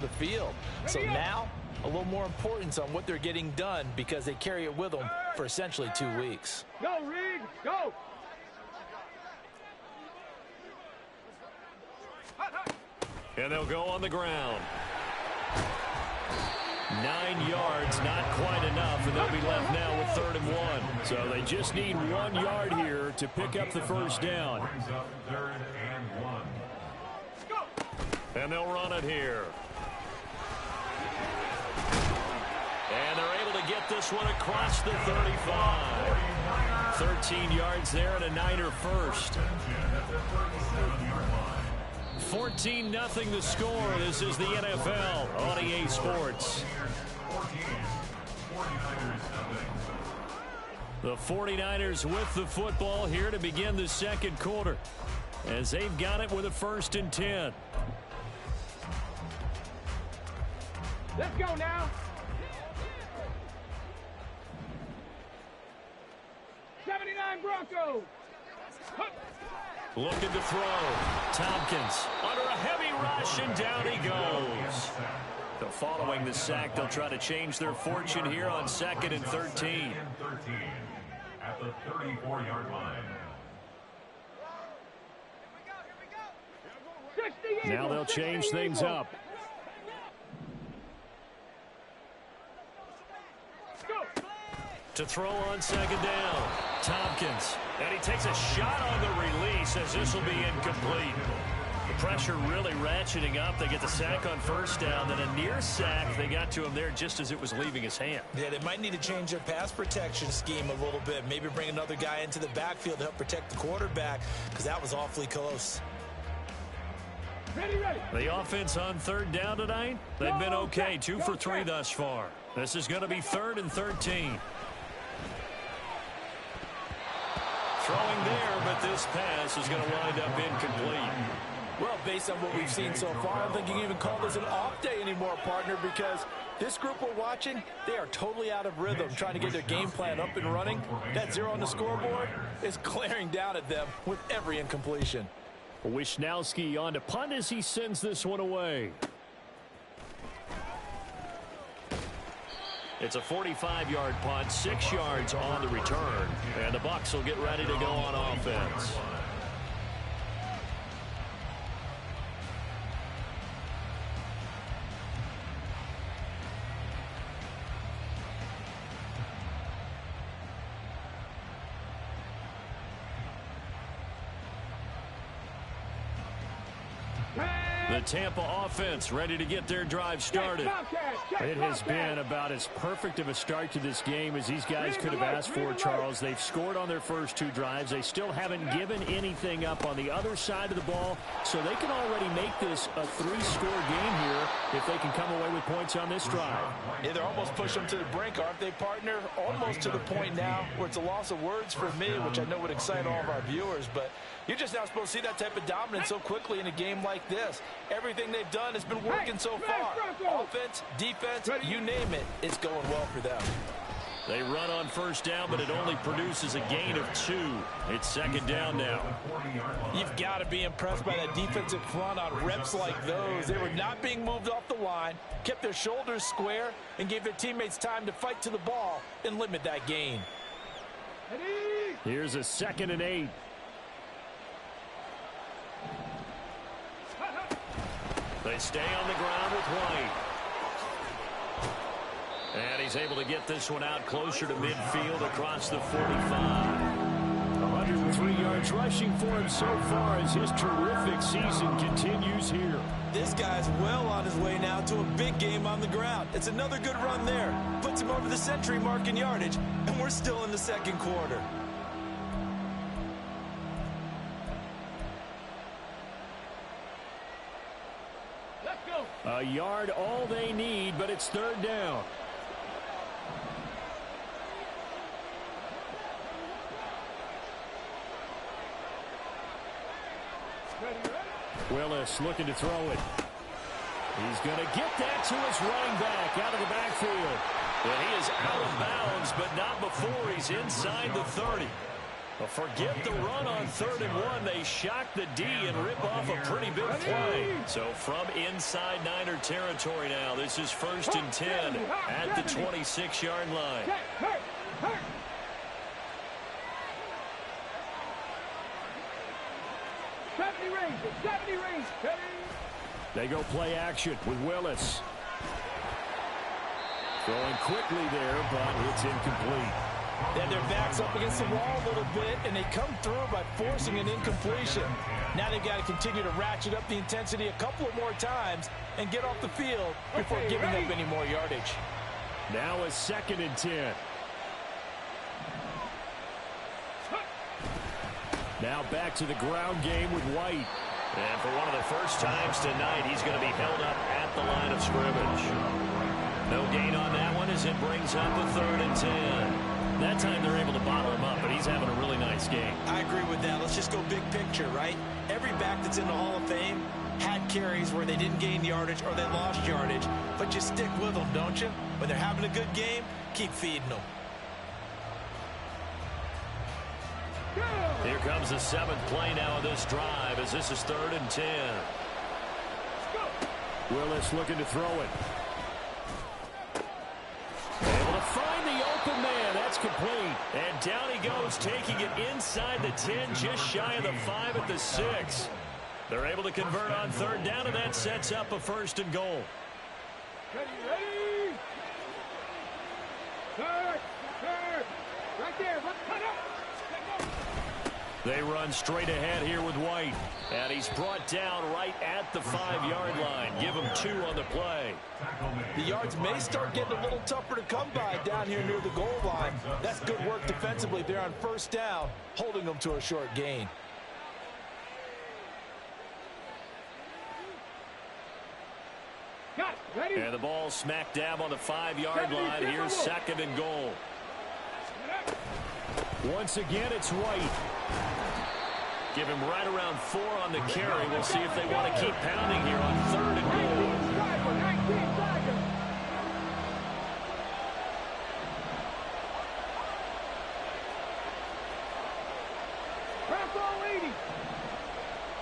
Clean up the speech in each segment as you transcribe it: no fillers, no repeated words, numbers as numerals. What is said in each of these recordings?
the field. So now a little more importance on what they're getting done because they carry it with them for essentially 2 weeks. Go, Reed, go! And they'll go on the ground. 9 yards, not quite enough, and they'll be left now with 3rd and 1. So they just need 1 yard here to pick up the first down. And they'll run it here. And they're able to get this one across the 35. 13 yards there and a Niner first. 14-0 the score. This is the NFL on EA Sports. The 49ers with the football here to begin the second quarter as they've got it with a 1st and 10. Let's go now. 79 Broncos. Looking to throw. Tompkins under a heavy rush, and down he goes. So following the sack, they'll try to change their fortune here on 2nd and 13. At the 34-yard line. Now they'll change things up. To throw on 2nd down. Tompkins. And he takes a shot on the release as this will be incomplete. The pressure really ratcheting up. They get the sack on 1st down. Then a near sack. They got to him there just as it was leaving his hand. Yeah, they might need to change their pass protection scheme a little bit. Maybe bring another guy into the backfield to help protect the quarterback because that was awfully close. Ready. The offense on 3rd down tonight, they've been okay. 2 for 3 thus far. This is going to be 3rd and 13. Throwing there, but this pass is going to wind up incomplete. Well, based on what we've seen so far, I don't think you can even call this an off day anymore, partner, because this group we're watching, they are totally out of rhythm, trying to get their game plan up and running. That 0 on the scoreboard is glaring down at them with every incompletion. Wisnowski on to punt as he sends this one away. It's a 45-yard punt, 6 yards on the return. And the Bucs will get ready to go on offense. The Tampa offense ready to get their drive started. It has been about as perfect of a start to this game as these guys could have asked for, Charles. They've scored on their first 2 drives. They still haven't given anything up on the other side of the ball, so they can already make this a 3-score game here if they can come away with points on this drive. Yeah, they're almost pushing them to the brink, aren't they, partner? Almost to the point now where it's a loss of words for me, which I know would excite all of our viewers, but you're just not supposed to see that type of dominance so quickly in a game like this. Everything they've done has been working so far. Offense, defense, you name it, it's going well for them. They run on 1st down, but it only produces a gain of 2. It's 2nd down now. You've got to be impressed by that defensive front on reps like those. They were not being moved off the line, kept their shoulders square, and gave their teammates time to fight to the ball and limit that gain. Here's a 2nd and 8. They stay on the ground with White. And he's able to get this one out closer to midfield across the 45. 103 yards rushing for him so far as his terrific season continues here. This guy's well on his way now to a big game on the ground. It's another good run there. Puts him over the century mark in yardage, and we're still in the second quarter. A yard all they need, but it's 3rd down. Willis looking to throw it. He's going to get that to his running back out of the backfield. And he is out of bounds, but not before he's inside the 30. Well, forget the run on 3rd and 1. They shock the D and rip off a pretty big play. So from inside Niner territory now, this is 1st and 10 at the 26-yard line. 70 range. They go play action with Willis. Throwing quickly there, but it's incomplete. They have their backs up against the wall a little bit, and they come through by forcing an incompletion. Now they've got to continue to ratchet up the intensity a couple of more times and get off the field before giving up any more yardage. Now a 2nd and 10. Now back to the ground game with White. And for one of the first times tonight, he's going to be held up at the line of scrimmage. No gain on that one as it brings up a 3rd and 10. That time they're able to bottle him up, but he's having a really nice game. I agree with that. Let's just go big picture, right? Every back that's in the Hall of Fame had carries where they didn't gain yardage or they lost yardage, but you stick with them, don't you? When they're having a good game, keep feeding them. Here comes the 7th play now of this drive as this is 3rd and 10. Willis looking to throw it. Able to find the open man. That's complete. And down he goes, taking it inside the 10, just shy of the 5 at the 6. They're able to convert on 3rd down, and that sets up a 1st and goal. Ready. Third. Right there. Let's cut up. They run straight ahead here with White. And he's brought down right at the 5-yard line. Give him 2 on the play. The yards may start getting a little tougher to come by down here near the goal line. That's good work defensively there on 1st down, holding them to a short gain. Got it. Ready. And the ball smack dab on the 5-yard line. Here's 2nd and goal. Once again, it's White. Give him right around 4 on the carry. We'll see if they want to keep pounding here on 3rd and goal.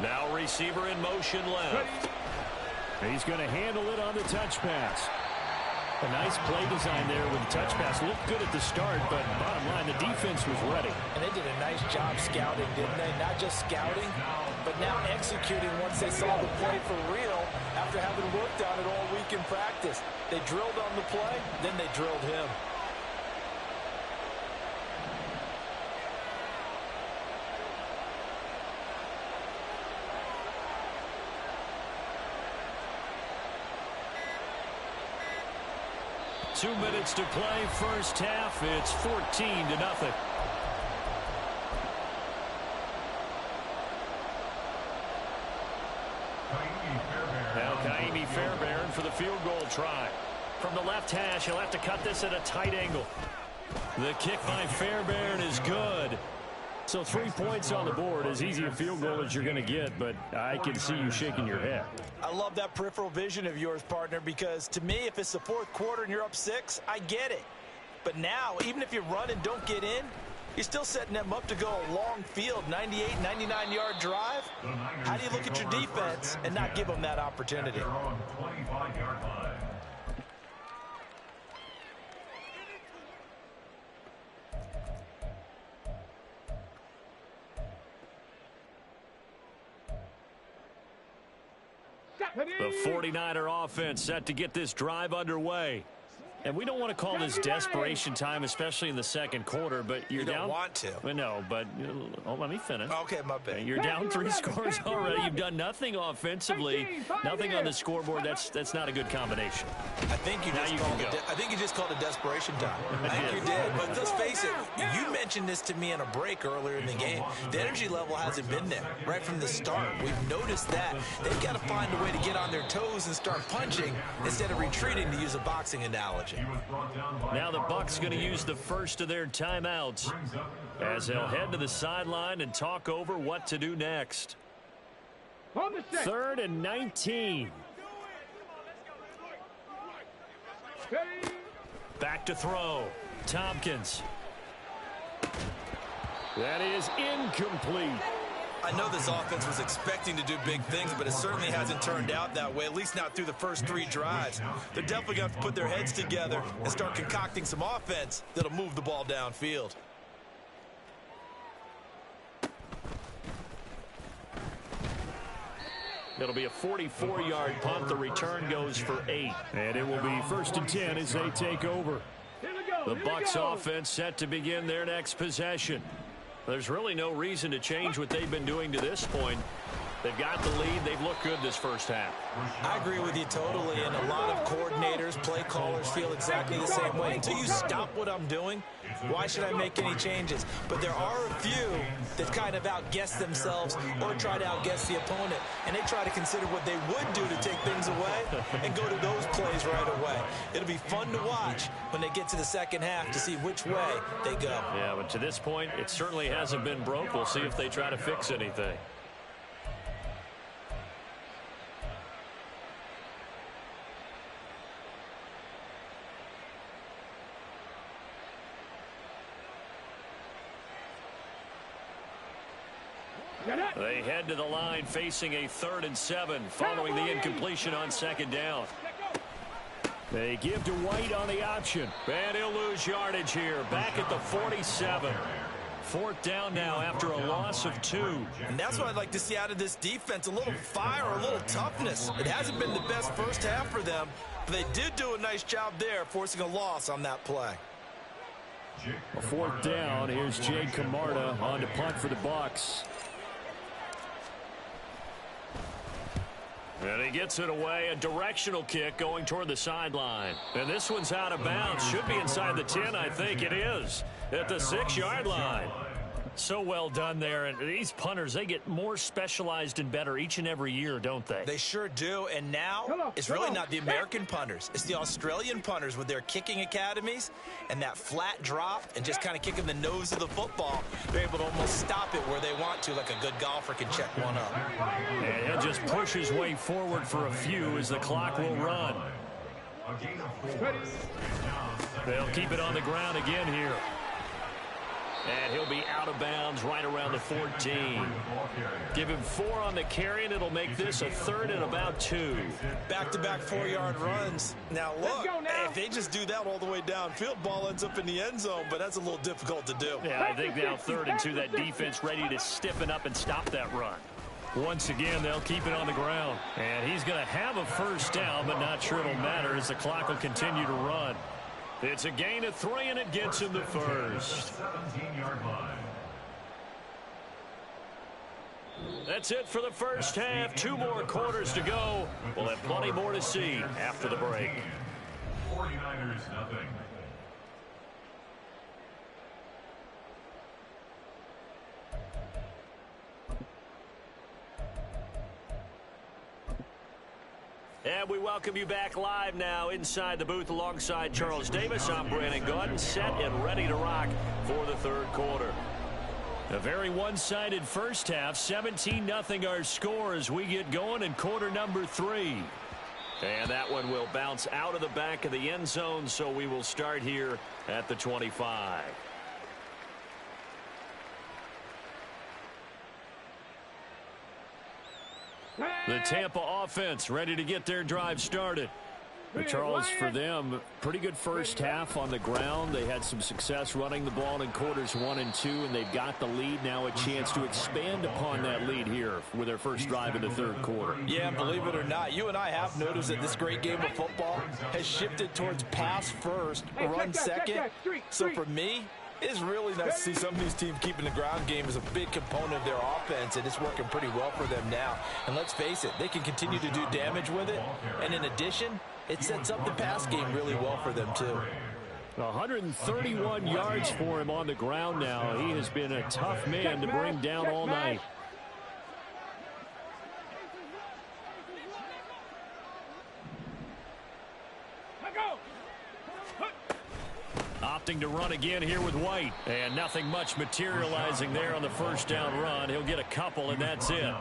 Now receiver in motion left. He's going to handle it on the touch pass. A nice play design there with the touch pass. Looked good at the start, but bottom line, the defense was ready. And they did a nice job scouting, didn't they? Not just scouting, but now executing once they saw the play for real after having worked on it all week in practice. They drilled on the play, then they drilled him. Two minutes to play, first half. It's 14-0. Now Kaimi Fairbairn for the field goal try. From the left hash, he'll have to cut this at a tight angle. The kick by Fairbairn is good. So 3 points on the board, as easy a field goal as you're going to get, but I can see you shaking your head. I love that peripheral vision of yours, partner, because to me, if it's the 4th quarter and you're up 6, I get it. But now, even if you run and don't get in, you're still setting them up to go a long field, 98, 99-yard drive. How do you look at your defense and not give them that opportunity? The 49er offense set to get this drive underway. And we don't want to call this desperation time, especially in the 2nd quarter, but you're down. You don't want to. Well, no, but let me finish. Okay, my bad. You're down 3 scores already. You've done nothing offensively, nothing on the scoreboard. That's not a good combination. I think you just called it desperation time. I think you did. But let's face it, you mentioned this to me in a break earlier in the game. The energy level hasn't been there right from the start. We've noticed that. They've got to find a way to get on their toes and start punching instead of retreating, to use a boxing analogy. Now the Bucs going to use the first of their timeouts as they'll head to the sideline and talk over what to do next. 3rd and 19. Back to throw. Tompkins. That is incomplete. I know this offense was expecting to do big things, but it certainly hasn't turned out that way, at least not through the first 3 drives. They're definitely going to have to put their heads together and start concocting some offense that'll move the ball downfield. It'll be a 44-yard punt. The return goes for 8. And it will be 1st and 10 as they take over. The Bucs offense set to begin their next possession. There's really no reason to change what they've been doing to this point. They've got the lead. They've looked good this first half. I agree with you totally, and a lot of coordinators, play callers feel exactly the same way. Until you stop what I'm doing, why should I make any changes? But there are a few that kind of outguess themselves or try to outguess the opponent, and they try to consider what they would do to take things away and go to those plays right away. It'll be fun to watch when they get to the second half to see which way they go. Yeah, but to this point, it certainly hasn't been broke. We'll see if they try to fix anything. They head to the line facing a 3rd and 7 following the incompletion on 2nd down. They give to White on the option. And he'll lose yardage here. Back at the 47. 4th down now after a loss of 2. And that's what I'd like to see out of this defense. A little fire, a little toughness. It hasn't been the best first half for them, but they did do a nice job there forcing a loss on that play. A 4th down. Here's Jay Camarda on to punt for the Bucs. And he gets it away. A directional kick going toward the sideline. And this one's out of bounds. Should be inside the 10, I think. It is. At the 6-yard line. So well done there. And these punters, they get more specialized and better each and every year, don't they? They sure do. And now it's really not the American punters. It's the Australian punters with their kicking academies and that flat drop and just kind of kicking the nose of the football. They're able to almost stop it where they want to, like a good golfer can check one up. And he'll just push his way forward for a few as the clock will run. They'll keep it on the ground again here. And he'll be out of bounds right around the 14. Give him 4 on the carry, and it'll make this a 3rd and about 2. Back-to-back 4-yard runs. Now, look, if they just do that all the way downfield, ball ends up in the end zone, but that's a little difficult to do. Yeah, I think now 3rd and 2, that defense ready to stiffen up and stop that run. Once again, they'll keep it on the ground. And he's going to have a 1st down, but not sure it'll matter as the clock will continue to run. It's a gain of 3, and it gets him the 1st. That's it for the first half. 2 more quarters to go. We'll have plenty more to see after the break. 49ers nothing. And we welcome you back live now inside the booth alongside Charles Davis. I'm Brandon Gordon, set and ready to rock for the 3rd quarter. A very one-sided first half, 17-0 our score as we get going in quarter number 3. And that one will bounce out of the back of the end zone, so we will start here at the 25. The Tampa offense ready to get their drive started. But Charles, for them, pretty good first half on the ground. They had some success running the ball in quarters 1 and 2, and they've got the lead now, a chance to expand upon that lead here with their first drive in the 3rd quarter. Yeah, believe it or not, you and I have noticed that this great game of football has shifted towards pass first, run second. So for me, it's really nice to see some of these teams keeping the ground game as a big component of their offense, and it's working pretty well for them now. And let's face it, they can continue to do damage with it. And in addition, it sets up the pass game really well for them, too. 131 yards for him on the ground now. He has been a tough man to bring down all night. Opting to run again here with White. And nothing much materializing there on the first down run. He'll get a couple, and that's it.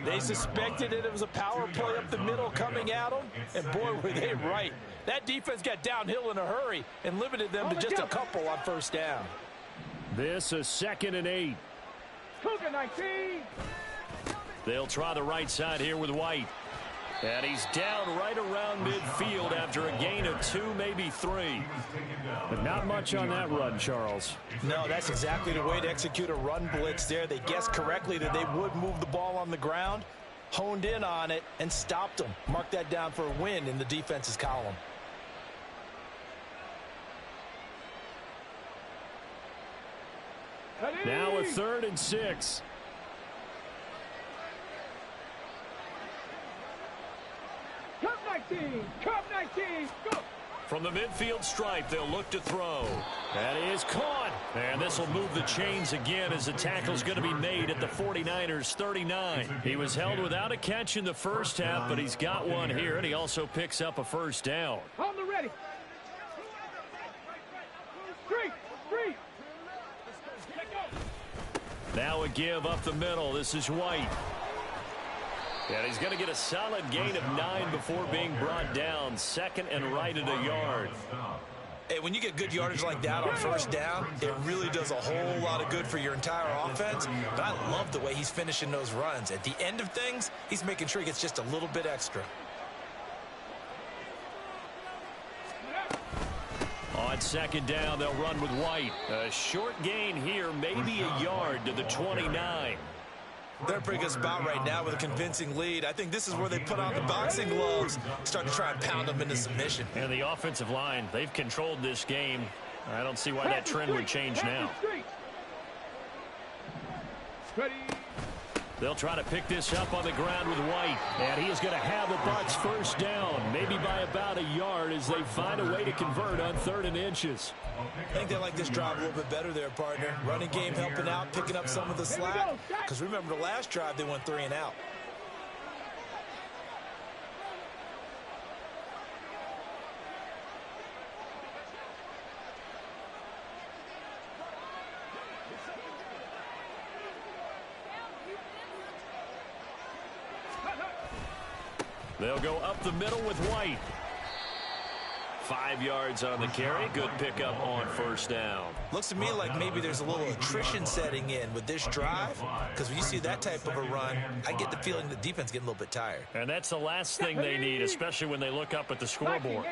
They suspected it was a power play up the middle coming at them, and boy, were they right. That defense got downhill in a hurry and limited them to just a couple on first down. This a 2nd and 8. Cougar 19. They'll try the right side here with White. And he's down right around midfield after a gain of 2, maybe 3. But not much on that run, Charles. No, that's exactly the way to execute a run blitz there. They guessed correctly that they would move the ball on the ground, honed in on it, and stopped them. Mark that down for a win in the defense's column. Now a 3rd and 6. Cup 19. Cup 19. Go. From the midfield stripe, they'll look to throw. That is caught. And this will move the chains again as the tackle's going to be made at the 49ers 39. He was held without a catch in the first half, but he's got one here, and he also picks up a first down. On the ready. Street. Street. Now a give up the middle. This is White. And he's going to get a solid gain of 9 before being brought down. 2nd and right at a yard. Hey, when you get good yardage like that on first down, it really does a whole lot of good for your entire offense. But I love the way he's finishing those runs. At the end of things, he's making sure he gets just a little bit extra. On 2nd down, they'll run with White. A short gain here, maybe a yard to the 29. They're in a pretty good spot right now with a convincing lead. I think this is where they put on the boxing gloves, start to try and pound them into submission. And the offensive line, they've controlled this game. I don't see why that trend would change now. Ready. They'll try to pick this up on the ground with White. And he is going to have the Bucs first down, maybe by about a yard as they find a way to convert on 3rd and inches. I think they like this drive a little bit better there, partner. Running game helping out, picking up some of the slack. Because remember the last drive, they went 3 and out. They'll go up the middle with White. 5 yards on the carry. Good pickup on first down. Looks to me like maybe there's a little attrition setting in with this drive. Because when you see that type of a run, I get the feeling the defense getting a little bit tired. And that's the last thing they need, especially when they look up at the scoreboard.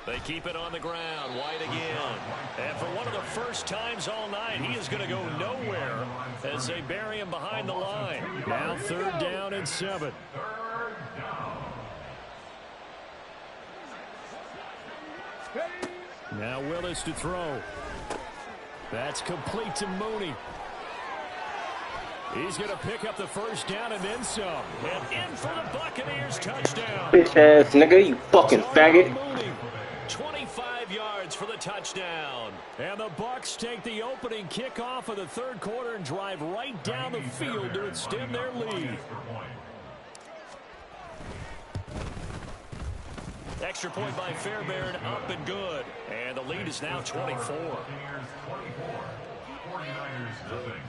They keep it on the ground. White again. And for one of the first times all night, he is going to go nowhere as they bury him behind the line. Now 3rd down and 7. Now Willis to throw. That's complete to Mooney. He's going to pick up the first down and then some. And in for the Buccaneers touchdown. Bitch ass nigga, you fucking faggot. 25 yards for the touchdown. And the Bucs take the opening kickoff of the 3rd quarter and drive right down the field to extend their lead. Extra point by Fairbairn, up and good. And the lead is now 24. 49ers nothing.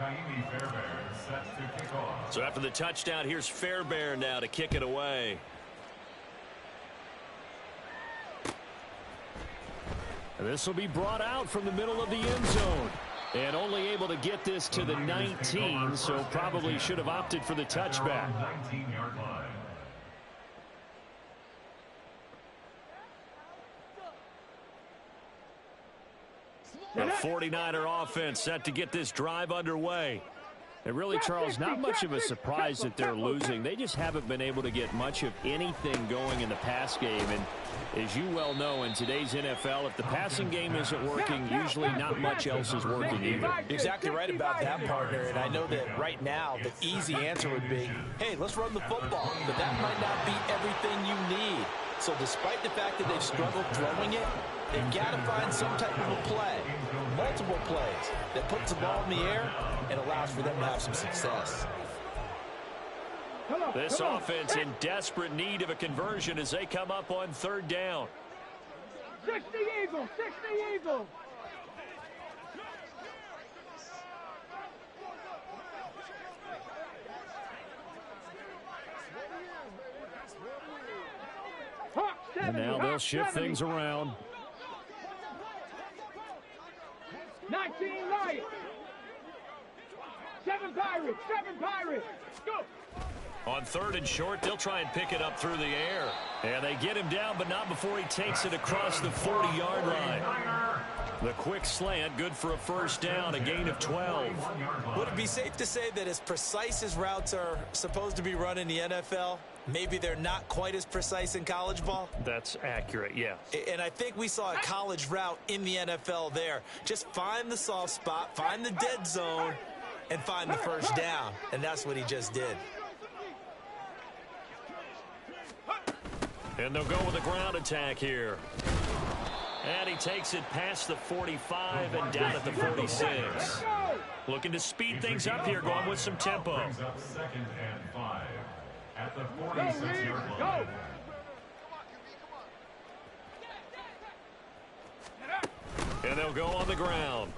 Kaimi Fairbairn set to kick off. So after the touchdown, here's Fairbairn now to kick it away. This will be brought out from the middle of the end zone. And only able to get this to the 19, so probably should have opted for the touchback. 19-yard line. The 49er offense set to get this drive underway. And really, Charles, not much of a surprise that they're losing. They just haven't been able to get much of anything going in the pass game. And as you well know, in today's NFL, if the passing game isn't working, usually not much else is working either. You're exactly right about that, partner. And I know that right now the easy answer would be, hey, let's run the football. But that might not be everything you need. So despite the fact that they've struggled throwing it, they've got to find some type of a play, multiple plays, that puts the ball in the air and allows for them to have some success. This offense in desperate need of a conversion as they come up on 3rd down. 60 Eagles, 60 Eagles. And now they'll shift things around. 19 Lions. 7 Pirates. 7 Pirates. Go. On 3rd and short, they'll try and pick it up through the air. And they get him down, but not before he takes it across the 40-yard line. The quick slant, good for a first down, a gain of 12. Would it be safe to say that as precise as routes are supposed to be run in the NFL, maybe they're not quite as precise in college ball? That's accurate, yeah. And I think we saw a college route in the NFL there. Just find the soft spot, find the dead zone, and find the first down. And that's what he just did. And they'll go with a ground attack here. And he takes it past the 45 and down at the 46. Looking to speed things up here, going with some tempo. Brings up 2nd and 5 at the 46-yard line. And they'll go on the ground.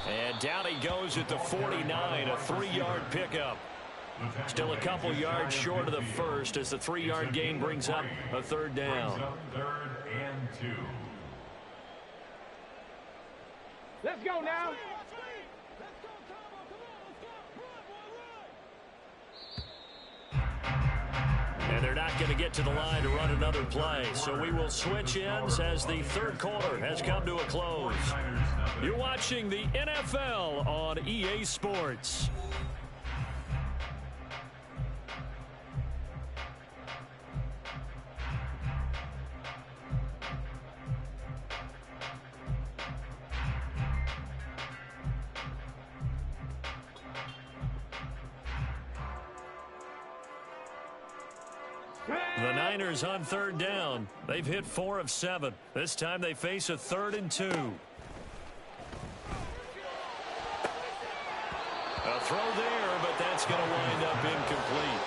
And down he goes at the 49, a 3-yard pickup. Still a couple yards short of the first as the 3-yard gain brings up a 3rd down. Brings up 3rd and 2. Let's go now. And they're not going to get to the line to run another play. So we will switch ends as the 3rd quarter has come to a close. You're watching the NFL on EA Sports. The Niners on 3rd down. They've hit 4 of 7. This time they face a 3rd and 2. A throw there, but that's going to wind up incomplete.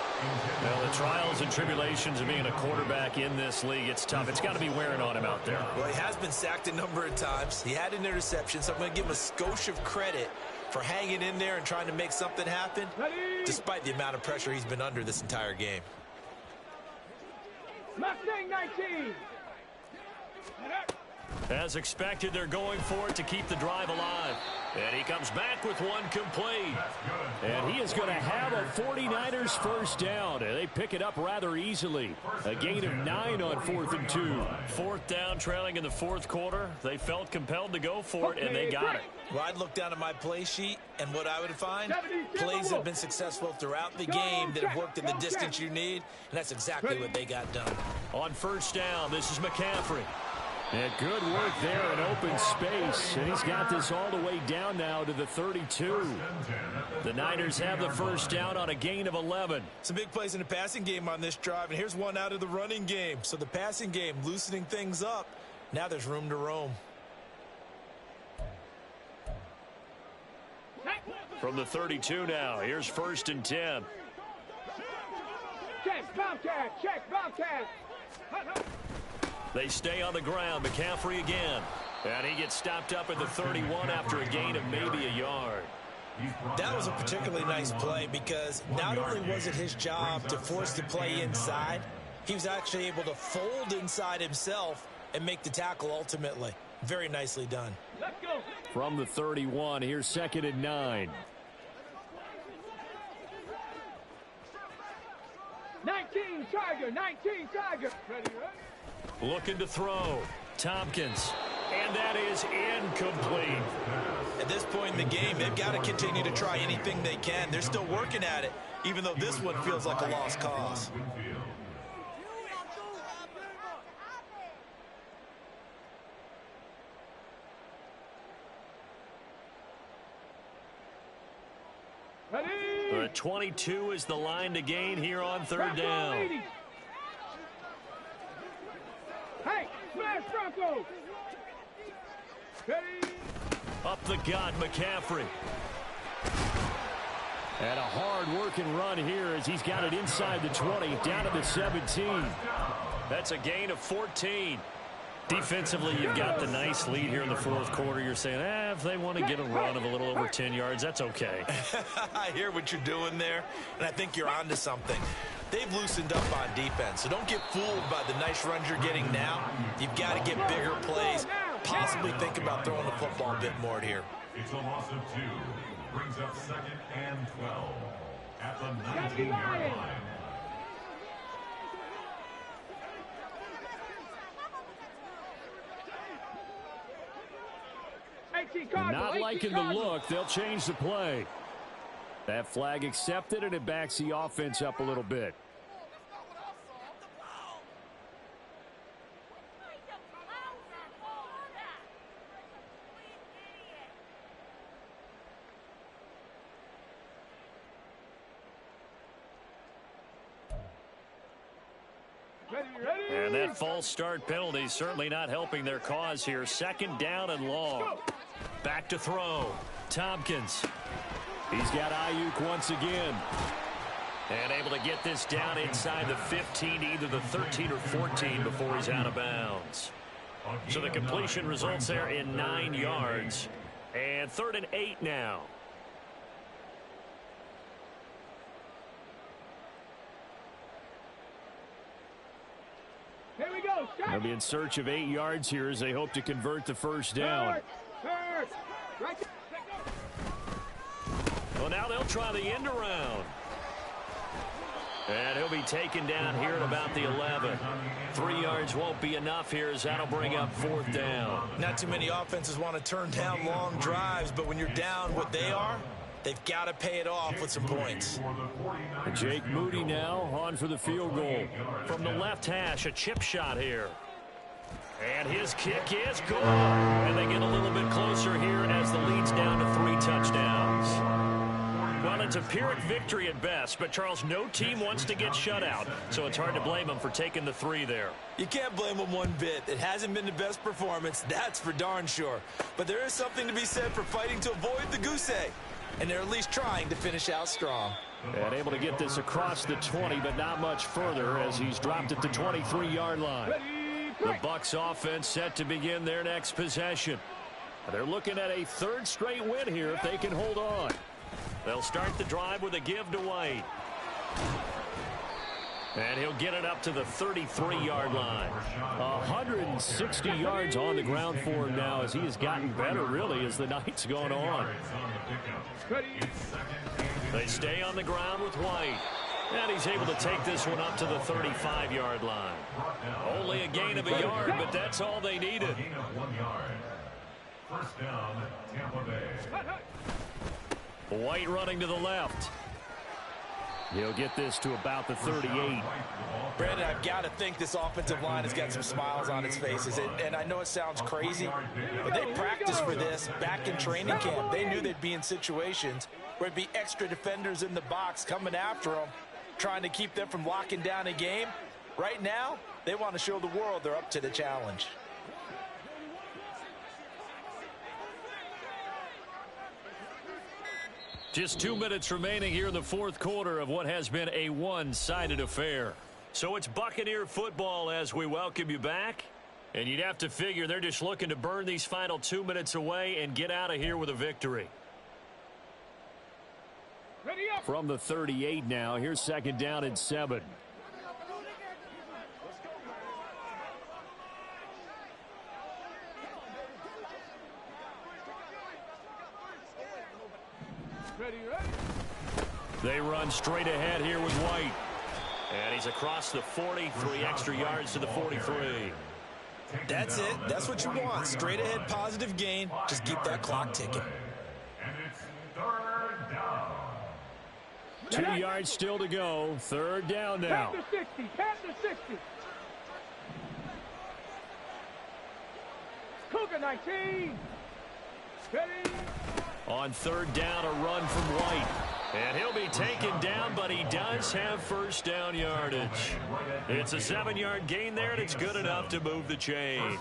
Well, the trials and tribulations of being a quarterback in this league, it's tough. It's got to be wearing on him out there. Well, he has been sacked a number of times. He had an interception, so I'm going to give him a skosh of credit for hanging in there and trying to make something happen, despite the amount of pressure he's been under this entire game. Mustang 19. As expected, they're going for it to keep the drive alive. And he comes back with one complete. And he is going to have a 49ers first down. And they pick it up rather easily. A gain of 9 on 4th and 2. 4th down, trailing in the 4th quarter. They felt compelled to go for it, and they got it. Well, I'd look down at my play sheet, and what I would find, plays that have been successful throughout the game that have worked in the distance you need, and that's exactly what they got done. On first down, this is McCaffrey. And good work there in open space. And he's got this all the way down now to the 32. The Niners have the first down on a gain of 11. Some big plays in the passing game on this drive, and here's one out of the running game. So the passing game loosening things up. Now there's room to roam. From the 32 now, here's 1st and 10. Check, Bobcat, check, Bobcat. They stay on the ground. McCaffrey again. And he gets stopped up at the 31 after a gain of maybe a yard. That was a particularly nice play because not only was it his job to force the play inside, he was actually able to fold inside himself and make the tackle ultimately. Very nicely done. Let's go. From the 31, here's 2nd and 9. 19 Tiger, 19 Tiger. Ready, right? Looking to throw. Tompkins. And that is incomplete. At this point in the game, they've got to continue to try anything they can. They're still working at it, even though this one feels like a lost cause. Ready? 22 is the line to gain here on 3rd down. Hey, smash Bronco. Ready? Up the gut, McCaffrey. And a hard-working run here as he's got it inside the 20, down to the 17. That's a gain of 14. Defensively, you've got the nice lead here in the fourth quarter. You're saying, if they want to get a run of a little over 10 yards, that's okay. I hear what you're doing there, and I think you're onto something. They've loosened up on defense, so don't get fooled by the nice runs you're getting now. You've got to get bigger plays, possibly think about throwing the football a bit more here. It's a loss of 2. Brings up 2nd and 12 at the 19-yard line. Not liking the look. They'll change the play. That flag accepted, and it backs the offense up a little bit. And that false start penalty certainly not helping their cause here. 2nd down and long. Back to throw. Tompkins. He's got Ayuk once again. And able to get this down inside the 15, either the 13 or 14 before he's out of bounds. So the completion results there in 9 yards. And 3rd and 8 now. Here we go. They'll be in search of 8 yards here as they hope to convert the first down. Right. Well, now they'll try the end around. And he'll be taken down here at about the 11. 3 yards won't be enough here as that'll bring up 4th down. Not too many offenses want to turn down long drives, but when you're down what they are, they've got to pay it off with some points. And Jake Moody now on for the field goal. From the left hash, a chip shot here. And his kick is good. And they get a little bit closer here as the lead's down to 3 touchdowns. Well, it's a Pyrrhic victory at best, but Charles, no team wants to get shut out, so it's hard to blame them for taking the 3 there. You can't blame them one bit. It hasn't been the best performance, that's for darn sure. But there is something to be said for fighting to avoid the goose egg. And they're at least trying to finish out strong. And able to get this across the 20, but not much further as he's dropped at the 23-yard line. The Bucs offense set to begin their next possession. They're looking at a 3rd straight win here if they can hold on. They'll start the drive with a give to White. And he'll get it up to the 33-yard line. 160 yards on the ground for him now as he has gotten better, really, as the night's gone on. They stay on the ground with White. And he's able to take this one up to the 35-yard line. Only a gain of a yard, but that's all they needed. First down, Tampa Bay. White running to the left. He'll get this to about the 38. Brandon, I've got to think this offensive line has got some smiles on its faces. And I know it sounds crazy, but they practiced for this back in training camp. They knew they'd be in situations where there'd be extra defenders in the box coming after them, trying to keep them from locking down a game. Right now, they want to show the world they're up to the challenge. Just 2 minutes remaining here in the fourth quarter of what has been a one-sided affair. So it's Buccaneer football as we welcome you back. And you'd have to figure they're just looking to burn these final 2 minutes away and get out of here with a victory. From the 38 now, here's 2nd down and 7. They run straight ahead here with White. And he's across the 40, 3 extra yards to the 43. That's it. That's what you want. Straight ahead positive gain. Just keep that clock ticking. And it's 3rd down. 2 yards still to go. 3rd down now. Past the 60. Past the 60. Cougar 19. Ready. On 3rd down, a run from White. And he'll be taken down, but he does have first down yardage. It's a 7-yard gain there, and it's good enough to move the chains.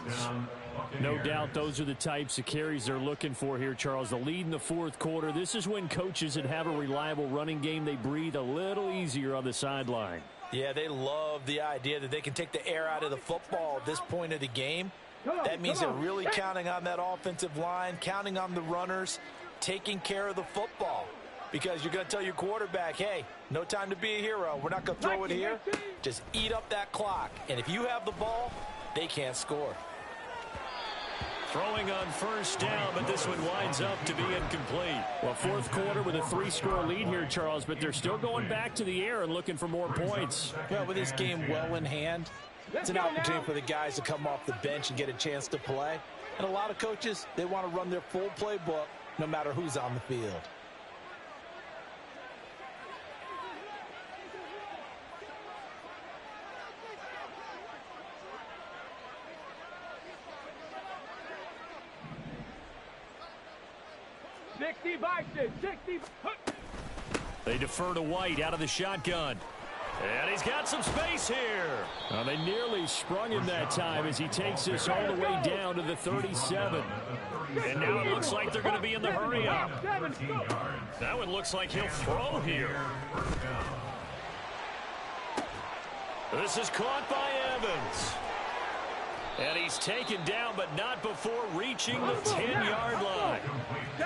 No doubt those are the types of carries they're looking for here, Charles. The lead in the fourth quarter. This is when coaches that have a reliable running game, they breathe a little easier on the sideline. Yeah, they love the idea that they can take the air out of the football at this point of the game. That means they're really counting on that offensive line, counting on the runners, taking care of the football. Because you're going to tell your quarterback, hey, no time to be a hero. We're not going to throw it here. Just eat up that clock. And if you have the ball, they can't score. Throwing on first down, but this one winds up to be incomplete. Well, fourth quarter with a 3-score lead here, Charles, but they're still going back to the air and looking for more points. Well, with this game well in hand, it's an opportunity for the guys to come off the bench and get a chance to play. And a lot of coaches, they want to run their full playbook no matter who's on the field. They defer to White out of the shotgun. And he's got some space here. Well, they nearly sprung him that time as he takes this all the way down to the 37. And now it looks like they're going to be in the hurry-up. That one looks like he'll throw here. This is caught by Evans. And he's taken down, but not before reaching the 10-yard line.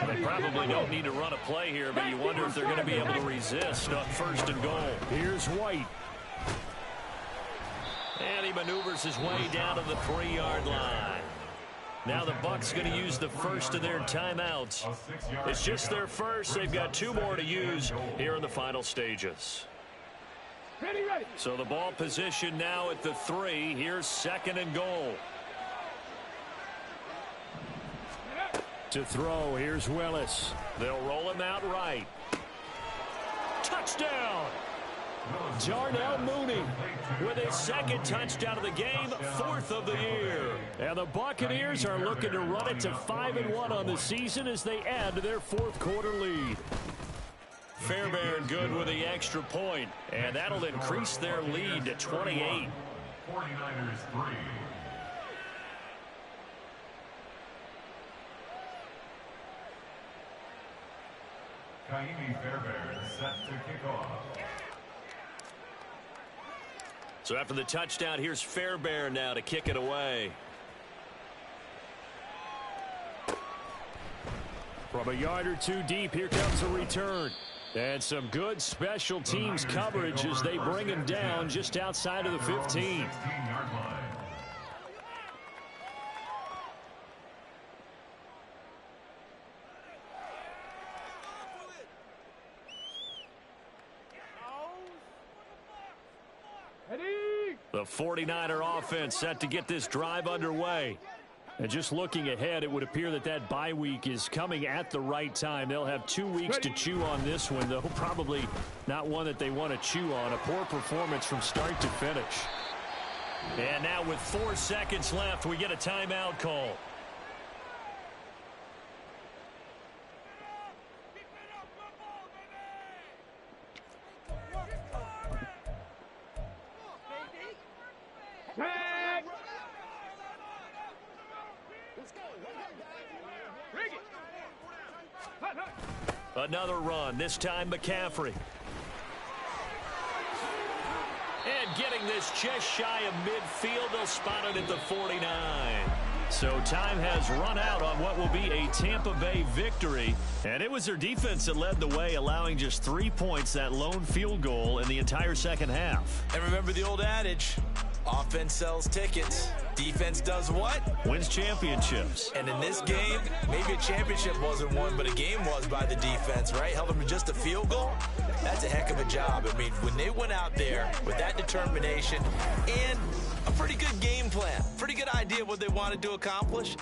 They probably don't need to run a play here, but you wonder if they're going to be able to resist on first and goal. Here's White. And he maneuvers his way down to the 3-yard line. Now the Bucs going to use the first of their timeouts. It's just their first. They've got 2 more to use here in the final stages. So the ball position now at the 3. Here's second and goal. To throw, here's Willis. They'll roll him out right. Touchdown! Darnell Mooney with his second touchdown of the game, 4th of the year. And the Buccaneers are looking to run it to 5-1 on the season as they add to their 4th quarter lead. Fairbairn good with the extra point, and that'll increase their lead to 28. 49ers 3. Kaimi Fairbairn set to kick off. So after the touchdown, here's Fairbairn now to kick it away. From a yard or 2 deep, here comes a return. And some good special teams coverage as they bring him down just outside of the 15. 16-yard line. The 49er offense set to get this drive underway. And just looking ahead, it would appear that that bye week is coming at the right time. They'll have 2 weeks to chew on this one, though probably not one that they want to chew on. A poor performance from start to finish. And now with 4 seconds left, we get a timeout call. Another run, this time McCaffrey. And getting this just shy of midfield, they'll spot it at the 49. So time has run out on what will be a Tampa Bay victory. And it was their defense that led the way, allowing just 3 points, that lone field goal in the entire second half. And remember the old adage, offense sells tickets. Defense does what? Wins championships. And in this game, maybe a championship wasn't won, but a game was by the defense, right? Held them to just a field goal. That's a heck of a job. I mean, when they went out there with that determination and a pretty good game plan, pretty good idea of what they wanted to accomplish,